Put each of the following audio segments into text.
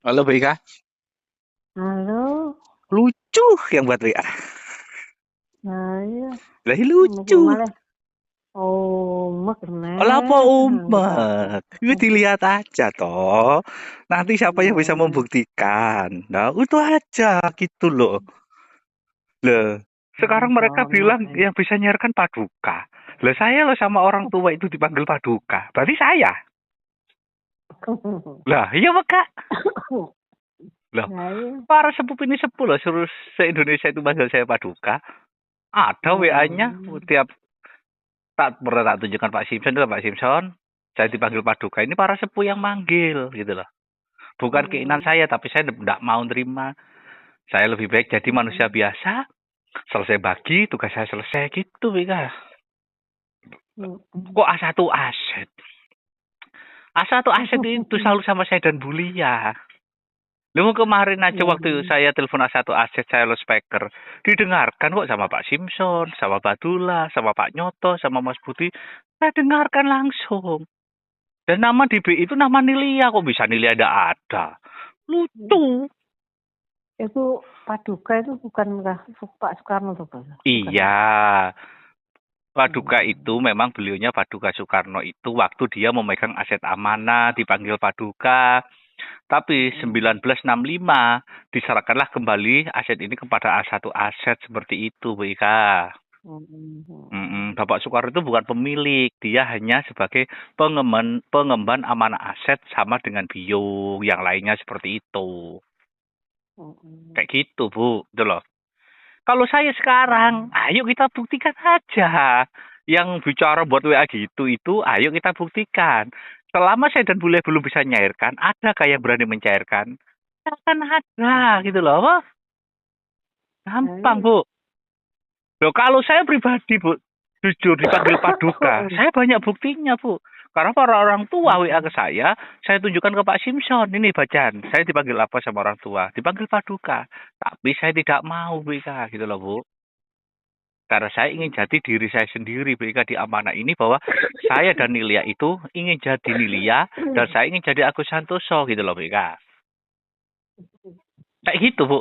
Halo Baika, Halo, lucu yang buat WA. saya Lah mau ke lucu. malah. Oh, mak Lah apa kernet, nganggo apa? umek? Itu dilihat aja toh. Nanti siapa yang bisa Oh, membuktikan? Nah, itu aja gitu loh. Loh, sekarang mereka sono. bilang yang bisa nyiarkan Paduka. Lah saya loh sama orang tua itu dipanggil Paduka. Berarti saya. Lah, iya Kak. Loh, Saya, para sepupu ini sepuh loh, seluruh se-Indonesia itu manggil saya Paduka. Ada WA-nya oh, tiap tak pernah tak tunjukkan Pak Simpson itu Pak Simpson. Saya dipanggil Paduka. Ini para sepuh yang manggil gitu loh. Bukan keinginan oh, saya, tapi saya tidak mau terima. Saya lebih baik jadi manusia biasa. Selesai bagi, tugas saya selesai gitu, Bika. Kok A1 aset? A1 aset itu selalu sama saya dan Bulia. Lu kemarin aja waktu saya telepon A1 aset, saya lo speaker. Didengarkan kok sama Pak Simpson, sama Badula, sama Pak Nyoto, sama Mas Budi. Saya dengarkan langsung. Dan nama DBI itu nama Nilia, kok bisa Nilia ada? Lucu. itu Paduka itu bukankah Pak Soekarno tuh, Pak? Bukan Iya, ya? Paduka itu Hmm. memang beliaunya Paduka Soekarno itu waktu dia memegang aset amanah dipanggil Paduka. Tapi Hmm. 1965 diserahkanlah kembali aset ini kepada A1 aset seperti itu, Bu Ika. Bapak Soekarno itu bukan pemilik, dia hanya sebagai pengemban amanah aset sama dengan Bio, yang lainnya seperti itu. Hmm. Kayak gitu, Bu. Itu loh. Kalau saya sekarang, Hmm. ayo kita buktikan aja. Yang bicara buat WA gitu itu, ayo kita buktikan. Selama saya dan Bule belum bisa nyairkan, adakah yang berani mencairkan? Akan ada gitu loh. Wah, gampang, Saya, Bu. Loh, kalau saya pribadi, Bu, jujur dipanggil Paduka, saya banyak buktinya, Bu. Karena para orang tua WA ke saya tunjukkan ke Pak Simpson, ini bacaan, saya dipanggil apa sama orang tua? Dipanggil Paduka. Tapi saya tidak mau, Bu Ika, gitu loh, Bu. Karena saya ingin jadi diri saya sendiri, Bu Ika, di amanah ini bahwa saya dan Nilia itu ingin jadi Nilia, dan saya ingin jadi Agus Santoso, gitu loh, Bu Ika. Kayak gitu, Bu.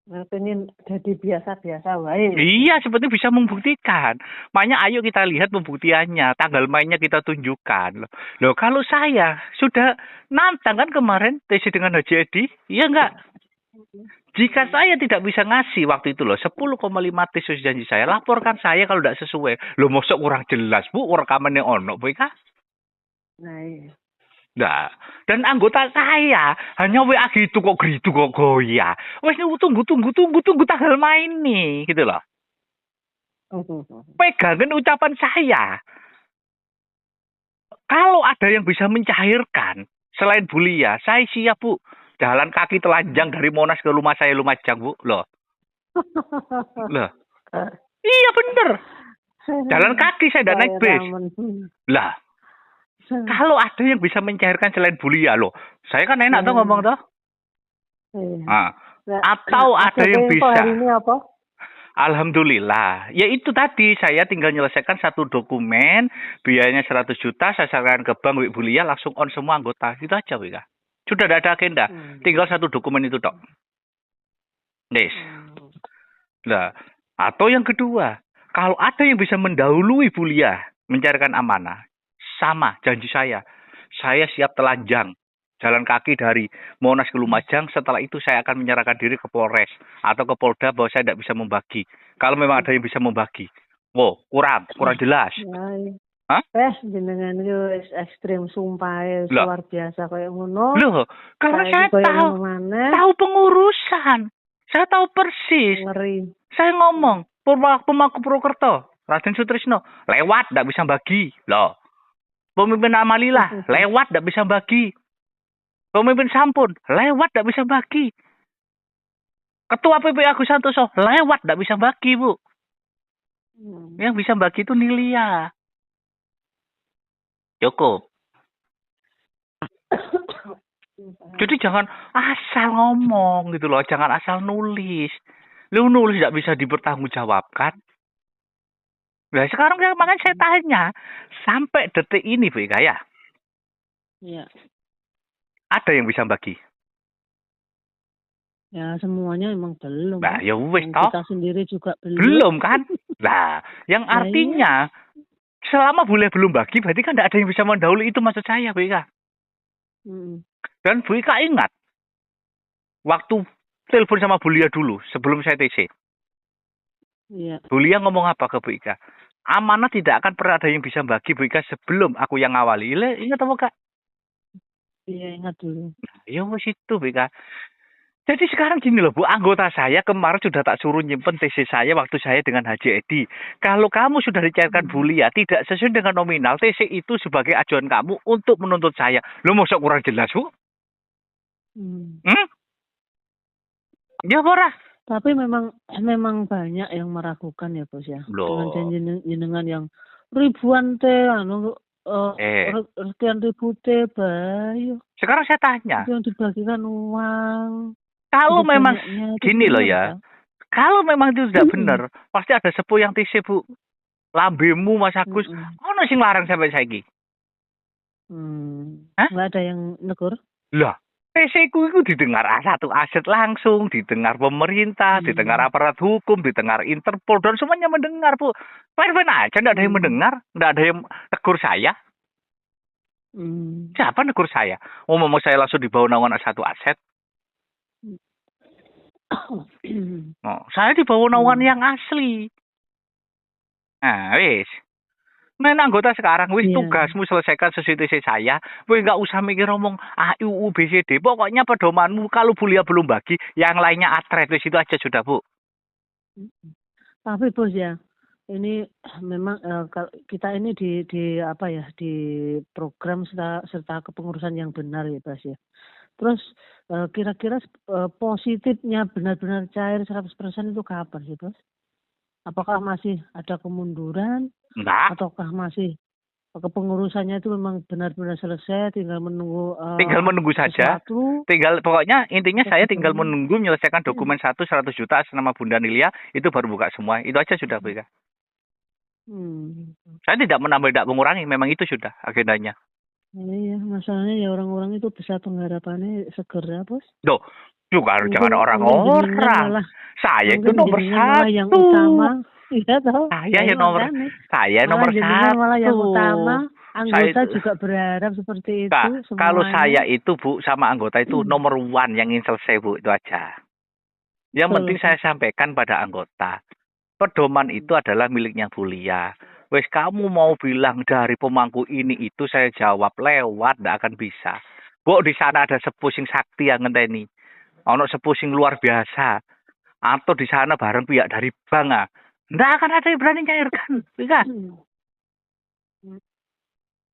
ini jadi biasa-biasa wae. Iya, seperti bisa membuktikan. Makanya ayo kita lihat pembuktiannya, tanggal mainnya kita tunjukkan. Loh, kalau saya sudah nantang kan kemarin TC dengan Haji Edi, iya enggak? Jika saya tidak bisa ngasih waktu itu loh 10,5 T sesuai janji saya, laporkan saya kalau tidak sesuai. Loh, mosok kurang jelas, Bu, rekamannya ono, Bu Ika. Nah, iya. Nah, dan anggota saya hanya WA gitu kok goyah. Wes tunggu tunggu tunggu tunggu tanggal main nih, gitu loh. Pegangin ucapan saya. Kalau ada yang bisa mencairkan selain Bulia, saya siap, Bu. Jalan kaki telanjang dari Monas ke rumah saya Lumajang, Bu. Loh. Loh. Iya bener. Jalan kaki saya tidak naik Kayak bis. ramen. Lah, kalau ada yang bisa mencairkan selain Bulia, loh. Saya kan enak tuh ngomong Nah, tuh. iya. Nah, Nah, atau ada ACT yang info hari bisa. ini apa? Alhamdulillah. Ya itu tadi, saya tinggal menyelesaikan satu dokumen, biayanya 100 juta, saya serahkan ke bank Wik Bulia, langsung on semua anggota. Gitu aja, Wika. Sudah tidak ada agenda. Tinggal Hmm. satu dokumen itu, Dok. Yes. Hmm. Nah, atau yang kedua, kalau ada yang bisa mendahului Bulia mencarikan amanah, sama janji saya siap telanjang. Jalan kaki dari Monas ke Lumajang, setelah itu saya akan menyerahkan diri ke Polres atau ke Polda bahwa saya tidak bisa membagi. Kalau memang ada yang bisa membagi. Wow, kurang jelas. Ya, Hah? jenengan itu ekstrim sumpah Lah, luar biasa kayak ngono. loh, karena Saiki saya kayak tahu ngono mana tahu pengurusan. Saya tahu persis. ngeri. Saya ngomong, Pemangku Purwokerto, Raden Sutrisno, lewat, tidak bisa bagi. Loh, pemimpin Amalila, lewat, tidak bisa bagi. Pemimpin Sampun, lewat, tidak bisa bagi. Ketua PP Agus Santoso, lewat, tidak bisa bagi, Bu. Yang bisa bagi itu Nilia. Cukup. Jadi jangan asal ngomong gitu loh, jangan asal nulis. Lu nulis tidak bisa dipertanggungjawabkan. Nah sekarang makanya saya tanya, sampai detik ini Bu Ika ya, Ya. Ada yang bisa bagi. Ya semuanya emang belum. Nah, ya wis Dan toh. kita sendiri juga belum. Belum kan? Nah, yang Ya, artinya selama boleh belum bagi, berarti kan tidak ada yang bisa mendahului itu maksud saya, Bu Ika. Mm, Dan Bu Ika ingat, waktu telepon sama Bu Lia dulu, sebelum saya TC. Iya. Bu Lia ngomong apa ke Bu Ika? Amanah tidak akan pernah ada yang bisa bagi Bu Ika sebelum aku yang ngawali. Ingat apa, Kak? Iya ingat dulu. Ya wis itu, Bu Ika. Jadi sekarang gini loh Bu, anggota saya kemarin sudah tak suruh nyimpen TC saya waktu saya dengan Haji Edi. Kalau kamu sudah dicairkan Bu Lia tidak sesuai dengan nominal, TC itu sebagai ajuan kamu untuk menuntut saya. Lo masa kurang jelas Bu? Hmm. Ya Bora. Tapi memang banyak yang meragukan ya Bos ya. Loh. Dengan jenengan yang ribuan sekian ribu teh bayu. Sekarang saya tanya. Itu yang dibagikan uang. Kalau Itu memang banyaknya, gini loh ya. Kalau memang itu tidak benar, pasti ada sepuh yang TC Bu. Lambemu Mas Agus, ono sing larang sampai saiki. Nggak ada yang negur? Lah, TC ku itu didengar satu aset langsung, didengar pemerintah, didengar aparat hukum, didengar Interpol, dan semuanya mendengar, Bu. Fine-fine aja, tidak ada yang mendengar, tidak ada yang tegur saya. Siapa negur saya? Mau saya langsung dibawa naungan satu aset. Saya dibawa naungan yang asli. Nah, wis. Anggota sekarang wis tugasmu selesaikan sesuai TC saya. Kowe nggak usah mikir ngomong AUU BCD. Pokoknya pedomanmu kalau Bu Lia belum bagi, yang lainnya atret wis itu aja sudah, Bu. Tapi Bos ya, ini memang kita ini di program serta kepengurusan yang benar ya Bos ya. Terus kira-kira positifnya benar-benar cair 100% itu kapan sih Bos? Apakah masih ada kemunduran? Enggak. Ataukah masih kepengurusannya itu memang benar-benar selesai, tinggal menunggu saja. Pokoknya intinya saya tinggal menunggu menyelesaikan dokumen 100 juta atas nama Bunda Nilia, itu baru buka semua. Itu aja sudah, Bu Ika. Saya tidak menambah, tidak mengurangi, memang itu sudah agendanya. Iya, masalahnya ya orang-orang itu bisa pengharapannya segera, Bos. Loh, juga jangan orang-orang. Saya itu nomor satu. Yang utama. Iya toh. Saya nomor satu. Malah yang utama. Anggota juga berharap seperti itu. Kalau saya itu Bu sama anggota itu nomor one yang ingin selesai Bu, itu aja. Yang penting saya sampaikan pada anggota, pedoman itu adalah miliknya Bu Lia. Wes kamu mau bilang dari pemangku ini itu, saya jawab lewat, tidak akan bisa. Bu, di sana ada sepuh sing sakti yang ngenteni. Ono sepuh sing luar biasa. Atau di sana bareng pihak dari bank. Tidak akan ada yang berani cairkan.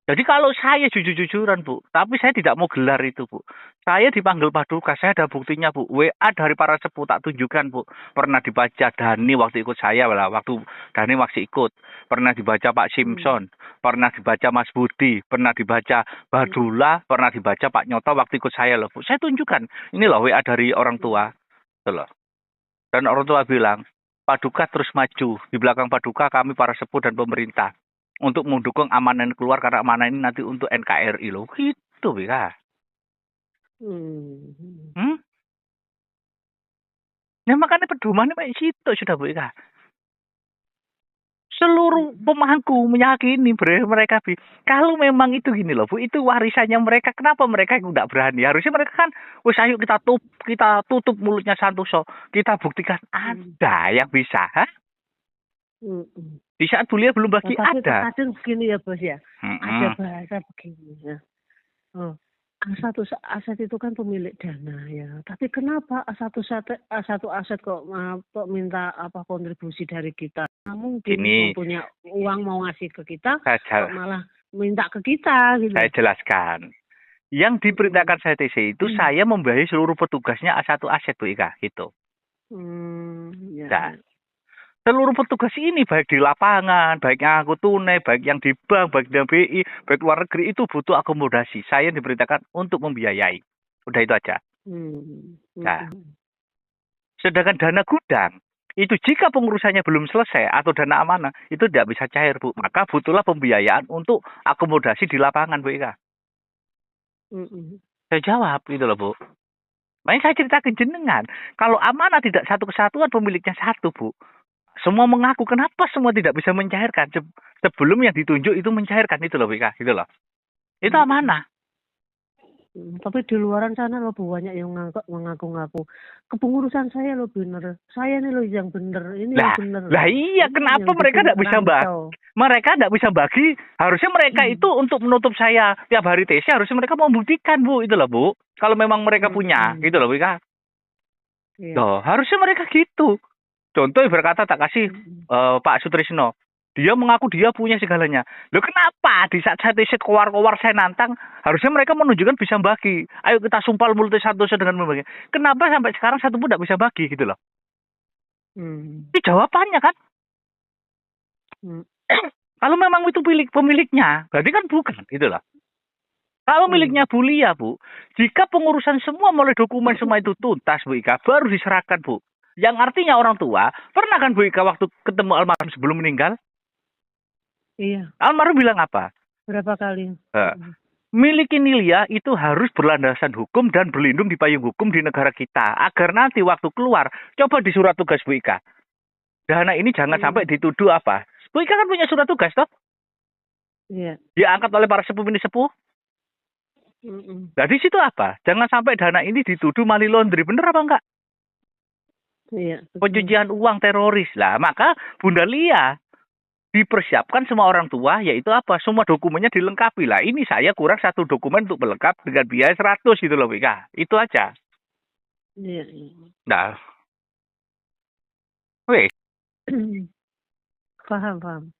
Jadi kalau saya jujur-jujuran Bu, tapi saya tidak mau gelar itu Bu. Saya dipanggil Paduka, saya ada buktinya Bu. WA dari para sepuh tak tunjukkan Bu. Pernah dibaca Dani waktu ikut saya, waktu Dani masih ikut. Pernah dibaca Pak Simpson, pernah dibaca Mas Budi, pernah dibaca Badula, pernah dibaca Pak Nyoto waktu ikut saya loh Bu. Saya tunjukkan, ini loh WA dari orang tua. Loh. Dan orang tua bilang, Paduka terus maju. Di belakang Paduka kami para sepuh dan pemerintah. Untuk mendukung amanah ini keluar, karena amanah ini nanti untuk NKRI loh. Gitu, Bika. Nah, makanya pedomannya kayak situ sudah, Bika. Seluruh pemangku meyakini mereka, kalau memang itu gini loh Bu, itu warisannya mereka, kenapa mereka tidak berani? Harusnya mereka kan, wes ayo kita tutup mulutnya Santoso, kita buktikan ada yang bisa, Di saat Bu Lia belum bagi tapi ada. Kadang begini ya Bos ya, ada bahasa begini ya. Satu aset itu kan pemilik dana ya. Tapi kenapa satu aset kok minta kontribusi dari kita? Mungkin punya uang mau ngasih ke kita, kok malah minta ke kita gitu. Saya jelaskan. Yang diperintahkan saya TC itu saya membiayai seluruh petugasnya satu aset Bu Ika gitu. Nah, seluruh petugas ini baik di lapangan, baik yang aku tunai, baik yang di bank, baik di BI, baik luar negeri itu butuh akomodasi. Saya diperintahkan untuk membiayai. Udah itu aja. Nah, sedangkan dana gudang itu jika pengurusannya belum selesai atau dana amanah itu tidak bisa cair Bu. Maka butuhlah pembiayaan untuk akomodasi di lapangan Bu Ika. Saya jawab gitu loh, Bu. Makanya saya cerita ke jenengan. Kalau amanah tidak satu kesatuan, pemiliknya satu, Bu. Semua mengaku, kenapa semua tidak bisa mencairkan? Sebelum yang ditunjuk itu mencairkan, itu loh, Wika. Gitu loh. Itu amanah. Tapi di luaran sana loh Bu, banyak yang mengaku-ngaku. Kepengurusan saya loh bener. Saya nih loh yang bener. Ini yang bener. Lah iya, kenapa mereka tidak bisa bagi? Mereka tidak bisa bagi. Harusnya mereka itu untuk menutup saya tiap hari TC, harusnya mereka membuktikan, Bu. Itu loh, Bu. Kalau memang mereka punya, gitu loh, Wika. Iya. Loh, harusnya mereka gitu. Contoh berkata tak kasih Pak Sutrisno. Dia mengaku dia punya segalanya. Loh kenapa di saat saya tesit kowar-kowar saya nantang, harusnya mereka menunjukkan bisa bagi. Ayo kita sumpal multi satu dengan membagi. Kenapa sampai sekarang satu pun tidak bisa bagi gitu loh. Ini jawabannya kan. Kalau memang itu pemiliknya, berarti kan bukan gitu loh. Kalau miliknya Bu Lia, Bu, jika pengurusan semua mulai dokumen semua itu tuntas, Bu Ika, baru diserahkan, Bu. Yang artinya orang tua, pernah kan Bu Ika waktu ketemu almarhum sebelum meninggal? Iya. Almarhum bilang apa? Berapa kali? Milik Lia itu harus berlandasan hukum dan berlindung di payung hukum di negara kita. Agar nanti waktu keluar, coba di surat tugas Bu Ika. Dana ini jangan sampai dituduh apa. Bu Ika kan punya surat tugas, toh? Iya. Diangkat oleh para sepuh. Nah di situ apa? Jangan sampai dana ini dituduh money laundry. Bener apa enggak? Iya. Pencucian uang teroris. Lah maka Bunda Lia dipersiapkan semua orang tua, yaitu apa? Semua dokumennya dilengkapi lah. Ini saya kurang satu dokumen untuk melengkap dengan biaya 100 gitu loh, Wika. Itu aja. Iya. Nah. Weh. Paham.